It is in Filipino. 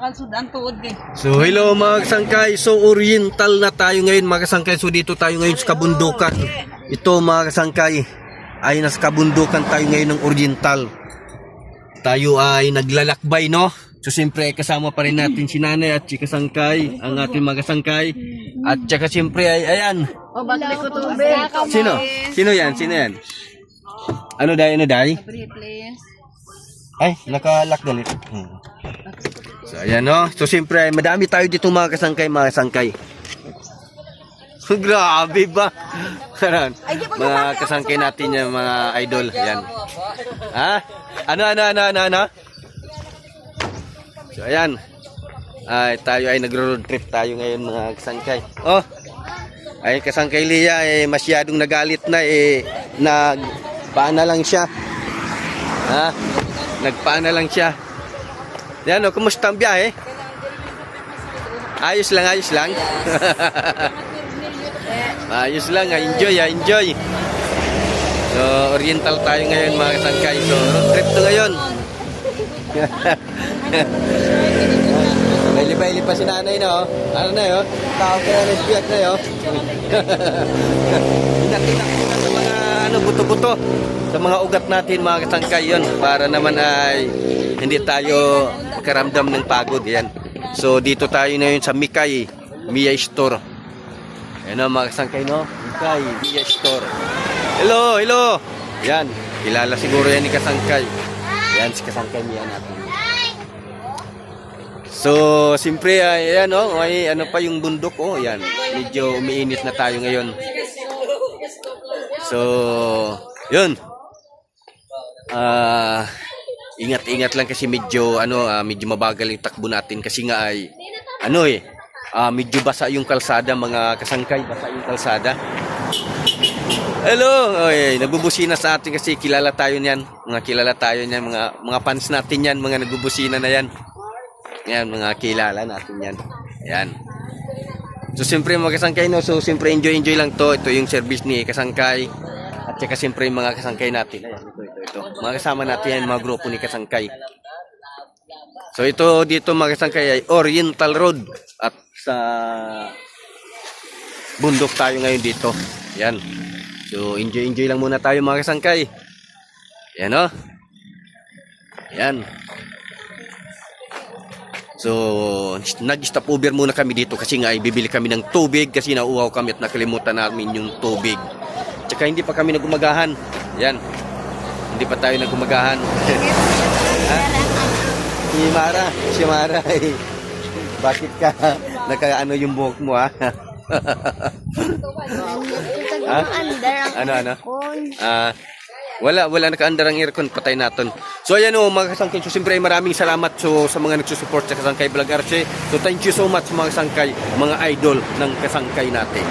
Sudan tuod eh. So hello mga kasangkay, so oriental na tayo ngayon mga kasangkay. So dito tayo ngayon sa kabundukan. Ito mga kasangkay, ay nasa kabundukan tayo ngayon ng oriental. Tayo ay naglalakbay, no? So siyempre kasama pa rin natin si nanay at si kasangkay, ang ating mga kasangkay. At saka siyempre ay ayan. O bakit ko tubig? Sino? Sino yan? Sino yan? Ano day? Ano day? Please. Ay, naka-lock ganito. So ayan, no? So siyempre ay madami tayo dito mga kasangkay. Grabe ba? Mga kasangkay natin yung mga idol. Yan. Ha? Ano? So ayan. Ay, tayo ay nagro-road trip tayo ngayon mga kasangkay. Oh. Ay kasangkay Lia masyadong nagalit na nagpaana lang siya. Ha? Nagpaana lang siya. Yan, oh, kumusta ang biyahe? Ayos lang. Ayos lang, enjoy. So, oriental tayo ngayon mga kasangkay. So, road trip to ngayon. May lipa pa si nanay na, oh. Ano na, oh? Tao ka na nagbiyak na, oh. Inatin sa mga buto-buto. Sa mga ugat natin mga kasangkay yun. Para naman ay hindi tayo karamdam ng pagod. Yan. So, dito tayo na yun sa Mikay Mia Store. Ayan o mga kasangkay, no? Mikay Mia Store. Hello! Yan. Kilala siguro yan ni kasangkay. Yan si kasangkay Mia natin. So, siyempre, ayan o. May ano pa yung bundok o. Yan. Medyo umiinit na tayo ngayon. So, yun. Ingat lang kasi medyo mabagal yung takbo natin kasi nga ay medyo basa yung kalsada mga kasangkay, basa yung kalsada. Hello, nagbubusina sa atin kasi kilala tayo niyan, mga fans natin yan, mga nagbubusina na yan. Yan, mga kilala natin yan. Yan. So siyempre mga kasangkay, no, so siyempre enjoy lang to. Ito yung service ni kasangkay. At saka siyempre yung mga kasangkay natin. Ayan, ito. Mga kasama natin yan, mga grupo ni kasangkay. So ito dito mga kasangkay ay Oriental Road. At sa bundok tayo ngayon dito. Yan. So enjoy lang muna tayo mga kasangkay. Yan o. Yan. So nag-stop over muna kami dito kasi nga ay bibili kami ng tubig kasi nauuhaw kami at nakalimutan namin yung tubig. Tsaka hindi pa kami nagumagahan. Yan. Hindi pa tayo nagumagahan. Si Mara. Bakit ka? Nakaano yung buhok mo, ha? Ano? Wala nakaandar ang aircon, patay natin. So ayan o mga kasangkay, so siyempre maraming salamat sa mga nagsusupport sa Kasangkay Vlog Arce. So thank you so much mga kasangkay, mga idol ng kasangkay natin.